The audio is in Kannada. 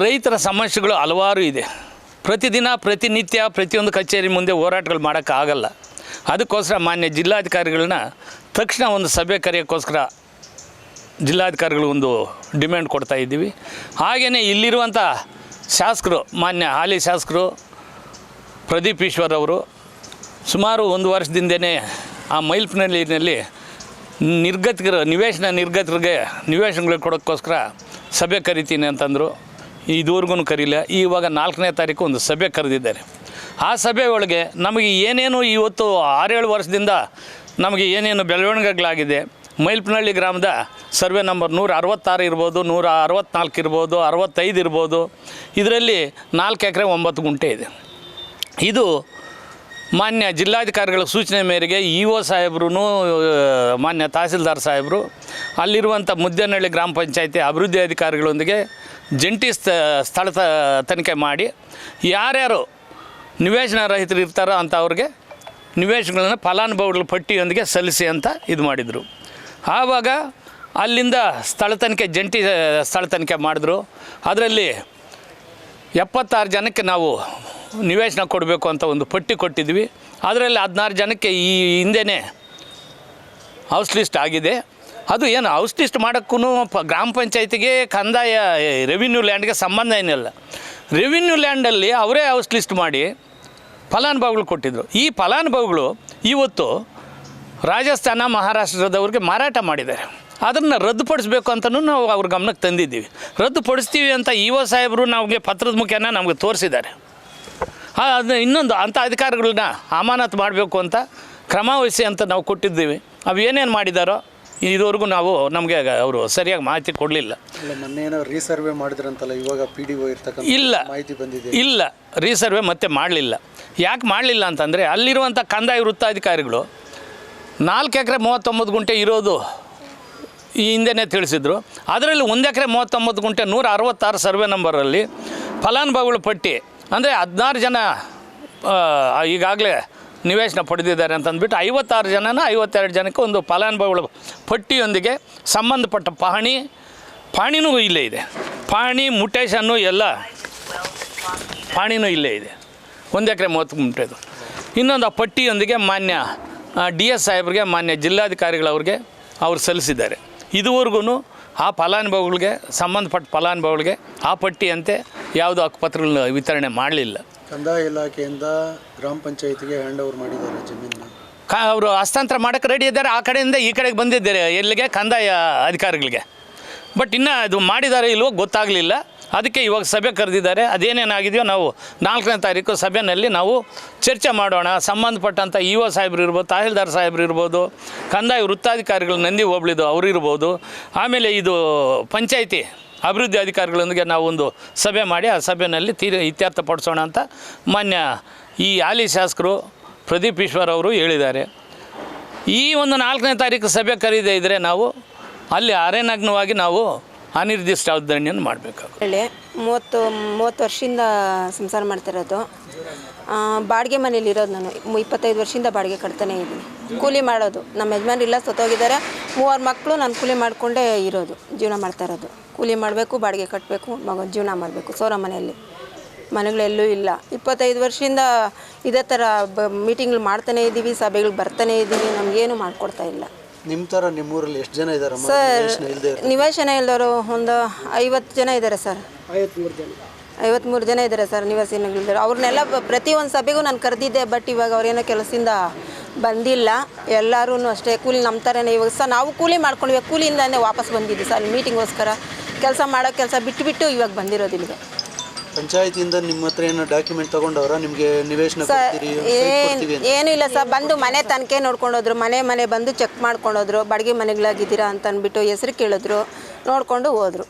ರೈತರ ಸಮಸ್ಯೆಗಳು ಹಲವಾರು ಇದೆ. ಪ್ರತಿದಿನ ಪ್ರತಿನಿತ್ಯ ಪ್ರತಿಯೊಂದು ಕಚೇರಿ ಮುಂದೆ ಹೋರಾಟಗಳು ಮಾಡೋಕ್ಕಾಗಲ್ಲ. ಅದಕ್ಕೋಸ್ಕರ ಮಾನ್ಯ ಜಿಲ್ಲಾಧಿಕಾರಿಗಳನ್ನ ತಕ್ಷಣ ಒಂದು ಸಭೆ ಕರೆಯೋಕ್ಕೋಸ್ಕರ ಜಿಲ್ಲಾಧಿಕಾರಿಗಳು ಒಂದು ಡಿಮ್ಯಾಂಡ್ ಕೊಡ್ತಾ ಇದ್ದೀವಿ. ಹಾಗೆಯೇ ಇಲ್ಲಿರುವಂಥ ಶಾಸಕರು, ಮಾನ್ಯ ಹಾಲಿ ಶಾಸಕರು ಪ್ರದೀಪ್ ಈಶ್ವರ್ ಅವರು ಸುಮಾರು 1 ವರ್ಷದಿಂದನೇ ಆ ಮೈಲ್ಪನಹಳ್ಳಿನಲ್ಲಿ ನಿರ್ಗತರಿಗೆ ನಿವೇಶನಗಳು ಕೊಡೋಕ್ಕೋಸ್ಕರ ಸಭೆ ಕರಿತೀನಿ ಅಂತಂದರು. ಇದುವರೆಗೂ ಕರೀಲ್ಲ. ಇವಾಗ 4ನೇ ತಾರೀಕು ಒಂದು ಸಭೆ ಕರೆದಿದ್ದಾರೆ. ಆ ಸಭೆ ಒಳಗೆ ನಮಗೆ ಏನೇನು ಇವತ್ತು 6-7 ವರ್ಷದಿಂದ ನಮಗೆ ಏನೇನು ಬೆಳವಣಿಗೆಗಳಾಗಿದೆ, ಮೈಲ್ಪನಹಳ್ಳಿ ಗ್ರಾಮದ ಸರ್ವೆ ನಂಬರ್ 166 ಇರ್ಬೋದು, 164 ಇರ್ಬೋದು, 65 ಇರ್ಬೋದು. ಇದರಲ್ಲಿ 4 ಎಕರೆ 9 ಗುಂಟೆ ಇದೆ. ಇದು ಮಾನ್ಯ ಜಿಲ್ಲಾಧಿಕಾರಿಗಳ ಸೂಚನೆ ಮೇರೆಗೆ ಇ.ಒ. ಸಾಹೇಬ್ರು, ಮಾನ್ಯ ತಹಸೀಲ್ದಾರ್ ಸಾಹೇಬರು, ಅಲ್ಲಿರುವಂಥ ಮುದ್ದೇನಹಳ್ಳಿ ಗ್ರಾಮ ಪಂಚಾಯತಿ ಅಭಿವೃದ್ಧಿ ಅಧಿಕಾರಿಗಳೊಂದಿಗೆ ಜಂಟಿ ಸ್ಥಳ ತನಿಖೆ ಮಾಡಿ ಯಾರ್ಯಾರು ನಿವೇಶನ ರಹಿತರು ಇರ್ತಾರೋ ಅಂಥವ್ರಿಗೆ ನಿವೇಶನಗಳನ್ನು ಫಲಾನುಭವಿಗಳ ಪಟ್ಟಿಯೊಂದಿಗೆ ಸಲ್ಲಿಸಿ ಅಂತ ಇದು ಮಾಡಿದರು. ಆವಾಗ ಅಲ್ಲಿಂದ ಜಂಟಿ ಸ್ಥಳ ತನಿಖೆ ಮಾಡಿದ್ರು. ಅದರಲ್ಲಿ 76 ಜನಕ್ಕೆ ನಾವು ನಿವೇಶನ ಕೊಡಬೇಕು ಅಂತ ಒಂದು ಪಟ್ಟಿ ಕೊಟ್ಟಿದ್ವಿ. ಅದರಲ್ಲಿ 16 ಜನಕ್ಕೆ ಈ ಹಿಂದೆಯೇ ಹೌಸ್ ಲಿಸ್ಟ್ ಆಗಿದೆ. ಅದು ಏನು ಹೌಸ್ ಲಿಸ್ಟ್ ಮಾಡೋಕ್ಕೂ ಗ್ರಾಮ ಪಂಚಾಯತಿಗೆ ಕಂದಾಯ ರೆವಿನ್ಯೂ ಲ್ಯಾಂಡ್ಗೆ ಸಂಬಂಧ ಏನಿಲ್ಲ. ರೆವಿನ್ಯೂ ಲ್ಯಾಂಡಲ್ಲಿ ಅವರೇ ಹೌಸ್ ಲಿಸ್ಟ್ ಮಾಡಿ ಫಲಾನುಭವಿಗಳು ಕೊಟ್ಟಿದ್ದರು. ಈ ಫಲಾನುಭವಿಗಳು ಇವತ್ತು ರಾಜಸ್ಥಾನ, ಮಹಾರಾಷ್ಟ್ರದವ್ರಿಗೆ ಮಾರಾಟ ಮಾಡಿದ್ದಾರೆ. ಅದನ್ನು ರದ್ದುಪಡಿಸ್ಬೇಕು ಅಂತಲೂ ನಾವು ಅವ್ರ ಗಮನಕ್ಕೆ ತಂದಿದ್ದೀವಿ. ರದ್ದುಪಡಿಸ್ತೀವಿ ಅಂತ ಇ.ಒ. ಸಾಹೇಬರು ನಮಗೆ ಪತ್ರದ ಮುಖೇನ ನಮಗೆ ತೋರಿಸಿದ್ದಾರೆ. ಅದು ಇನ್ನೊಂದು ಅಂಥ ಅಧಿಕಾರಿಗಳನ್ನ ಅಮಾನತು ಮಾಡಬೇಕು ಅಂತ ಕ್ರಮ ವಹಿಸಿ ಅಂತ ನಾವು ಕೊಟ್ಟಿದ್ದೀವಿ. ಅವು ಏನೇನು ಮಾಡಿದಾರೋ ಇದುವರೆಗೂ ನಮಗೆ ಅವರು ಸರಿಯಾಗಿ ಮಾಹಿತಿ ಕೊಡಲಿಲ್ಲ. ಮೊನ್ನೆ ರೀಸರ್ವೆ ಮಾಡಿದ್ರಂತಲ್ಲ, ಇವಾಗ PDO ಇರ್ತಕ್ಕಂಥ ಇಲ್ಲ ಮಾಹಿತಿ ಬಂದಿದೆ. ಇಲ್ಲ, ರೀಸರ್ವೆ ಮತ್ತೆ ಮಾಡಲಿಲ್ಲ. ಯಾಕೆ ಮಾಡಲಿಲ್ಲ ಅಂತಂದರೆ ಅಲ್ಲಿರುವಂಥ ಕಂದಾಯ ವೃತ್ತಾಧಿಕಾರಿಗಳು 4 ಎಕರೆ 39 ಗುಂಟೆ ಇರೋದು ಈ ಹಿಂದೆನೇ ತಿಳಿಸಿದ್ರು. ಅದರಲ್ಲಿ 1 ಎಕರೆ 39 ಗುಂಟೆ 166 ಸರ್ವೆ ನಂಬರಲ್ಲಿ ಫಲಾನುಭವಿಗಳ ಪಟ್ಟಿ ಅಂದರೆ 16 ಜನ ಈಗಾಗಲೇ ನಿವೇಶನ ಪಡೆದಿದ್ದಾರೆ ಅಂತಂದ್ಬಿಟ್ಟು 56 ಜನನ 52 ಜನಕ್ಕೆ ಒಂದು ಫಲಾನುಭವಿಗಳ ಪಟ್ಟಿಯೊಂದಿಗೆ ಸಂಬಂಧಪಟ್ಟ ಪಾಣಿನೂ ಇಲ್ಲೇ ಇದೆ. ಪಾಣಿ ಮುಟೇಶನ್ನು ಎಲ್ಲ ಪಾಣಿನೂ ಇಲ್ಲೇ ಇದೆ. 1 ಎಕರೆ 30 ಗುಂಟೆದು. ಇನ್ನೊಂದು ಆ ಪಟ್ಟಿಯೊಂದಿಗೆ ಮಾನ್ಯ DS ಸಾಹೇಬ್ರಿಗೆ, ಮಾನ್ಯ ಜಿಲ್ಲಾಧಿಕಾರಿಗಳವ್ರಿಗೆ ಅವ್ರು ಸಲ್ಲಿಸಿದ್ದಾರೆ. ಇದುವರೆಗೂ ಆ ಫಲಾನುಭವಿಗಳಿಗೆ, ಸಂಬಂಧಪಟ್ಟ ಫಲಾನುಭವಿಗಳಿಗೆ ಆ ಪಟ್ಟಿಯಂತೆ ಯಾವುದೋ ಹಕ್ಕುಪತ್ರಗಳನ್ನ ವಿತರಣೆ ಮಾಡಲಿಲ್ಲ. ಕಂದಾಯ ಇಲಾಖೆಯಿಂದ ಗ್ರಾಮ ಪಂಚಾಯತಿಗೆ ಹ್ಯಾಂಡ್ ಓವರ್ ಮಾಡಿದ್ದಾರೆ ಜಮೀನು. ಅವರು ಹಸ್ತಾಂತರ ಮಾಡೋಕ್ಕೆ ರೆಡಿ ಇದ್ದಾರೆ. ಆ ಕಡೆಯಿಂದ ಈ ಕಡೆಗೆ ಬಂದಿದ್ದಾರೆ, ಎಲ್ಲಿಗೆ ಕಂದಾಯ ಅಧಿಕಾರಿಗಳಿಗೆ. ಬಟ್ ಇನ್ನೂ ಅದು ಮಾಡಿದ್ದಾರೆ ಇಲ್ವೋ ಗೊತ್ತಾಗಲಿಲ್ಲ. ಅದಕ್ಕೆ ಇವಾಗ ಸಭೆ ಕರೆದಿದ್ದಾರೆ. ಅದೇನೇನಾಗಿದೆಯೋ ನಾವು 4ನೇ ತಾರೀಕು ಸಭೆಯಲ್ಲಿ ನಾವು ಚರ್ಚೆ ಮಾಡೋಣ. ಸಂಬಂಧಪಟ್ಟಂಥ ಇ.ಒ. ಸಾಹೇಬ್ರು ಇರ್ಬೋದು, ತಹಸೀಲ್ದಾರ್ ಸಾಹೇಬ್ರು ಇರ್ಬೋದು, ಕಂದಾಯ ವೃತ್ತಾಧಿಕಾರಿಗಳು ನಂದಿ ಹೋಬಳಿದು ಅವರು ಇರ್ಬೋದು, ಆಮೇಲೆ ಇದು ಪಂಚಾಯಿತಿ ಅಭಿವೃದ್ಧಿ ಅಧಿಕಾರಿಗಳೊಂದಿಗೆ ನಾವು ಒಂದು ಸಭೆ ಮಾಡಿ ಆ ಸಭೆಯಲ್ಲಿ ಇತ್ಯರ್ಥಪಡಿಸೋಣ ಅಂತ ಮಾನ್ಯ ಈ ಹಾಲಿ ಶಾಸಕರು ಪ್ರದೀಪ್ ಈಶ್ವರ್ ಅವರು ಹೇಳಿದ್ದಾರೆ. ಈ ಒಂದು 4ನೇ ತಾರೀಕು ಸಭೆ ಕರೀದೇ ಇದ್ದರೆ ನಾವು ಅಲ್ಲಿ ಅರೆನಗ್ನವಾಗಿ ನಾವು ಅನಿರ್ದಿಷ್ಟ ಅವಧಿಯನ್ನು ಮಾಡಬೇಕಾಗುತ್ತೆ. ಹೇಳಿ 30 ವರ್ಷದಿಂದ ಸಂಸಾರ ಮಾಡ್ತಿರೋದು. ಬಾಡಿಗೆ ಮನೇಲಿ ಇರೋದು ನಾನು 25 ವರ್ಷದಿಂದ ಬಾಡಿಗೆ ಕಟ್ತಾನೇ ಇದ್ದೀನಿ. ಕೂಲಿ ಮಾಡೋದು. ನಮ್ಮ ಯಜಮಾನ್ರಿಲ್ಲ, ಸತ್ತೋಗಿದ್ದಾರೆ. 3 ಮಕ್ಕಳು ನಾನು ಕೂಲಿ ಮಾಡಿಕೊಂಡೇ ಇರೋದು, ಜೀವನ ಮಾಡ್ತಾ ಇರೋದು. ಕೂಲಿ ಮಾಡಬೇಕು, ಬಾಡಿಗೆ ಕಟ್ಟಬೇಕು, ಜೀವನ ಮಾಡಬೇಕು. ಸೋರ ಮನೆಗಳೆಲ್ಲೂ ಇಲ್ಲ. 25 ವರ್ಷದಿಂದ ಇದೇ ಥರ ಮೀಟಿಂಗ್ಗಳು ಮಾಡ್ತಾನೇ ಇದ್ದೀವಿ, ಸಭೆಗಳು ಬರ್ತಾನೇ ಇದ್ದೀವಿ. ನಮಗೇನು ಮಾಡಿಕೊಡ್ತಾ ಇಲ್ಲ. ನಿಮ್ಮ ಥರ ನಿಮ್ಮೂರಲ್ಲಿ ಎಷ್ಟು ಜನ ಇದ್ದಾರೆ ಸರ್? ನಿವೇಶನ ಇಲ್ದವರು ಒಂದು 50 ಜನ ಇದ್ದಾರೆ ಸರ್. 53 ಜನ ಇದ್ದಾರೆ ಸರ್ ನಿವಾಸಿಗಳಿದ್ದಾರೆ. ಅವ್ರನ್ನೆಲ್ಲ ಪ್ರತಿಯೊಂದು ಸಭೆಗೂ ನಾನು ಕರೆದಿದ್ದೆ. ಬಟ್ ಇವಾಗ ಅವ್ರೇನೋ ಕೆಲಸದಿಂದ ಬಂದಿಲ್ಲ. ಎಲ್ಲರೂ ಅಷ್ಟೇ ಕೂಲಿ ನಮ್ಮ ಥರನೇ. ಇವಾಗ ಸರ್ ನಾವು ಕೂಲಿ ಮಾಡ್ಕೊಂಡ್ವಿ, ಕೂಲಿಯಿಂದನೇ ವಾಪಸ್ ಬಂದಿದ್ವಿ ಸರ್ ಮೀಟಿಂಗ್ಗೋಸ್ಕರ. ಕೆಲಸ ಬಿಟ್ಟು ಇವಾಗ ಬಂದಿರೋದು ಇಲ್ಲಿಗೆ. ಪಂಚಾಯತಿಯಿಂದ ನಿಮ್ಮ ಹತ್ರ ಏನೋ ಡಾಕ್ಯುಮೆಂಟ್ ತಗೊಂಡವ್ರ ನಿಮಗೆ ನಿವೇಶನ ಏನು ಇಲ್ಲ ಸರ್. ಬಂದು ಮನೆ ತನಕ ನೋಡ್ಕೊಂಡೋದ್ರು. ಮನೆ ಬಂದು ಚೆಕ್ ಮಾಡ್ಕೊಂಡೋದ್ರು. ಬಾಡಿಗೆ ಮನೆಗಳಾಗಿದ್ದೀರಾ ಅಂತ ಅಂದ್ಬಿಟ್ಟು ಹೆಸರು ಕೇಳಿದ್ರು, ನೋಡಿಕೊಂಡು ಹೋದ್ರು.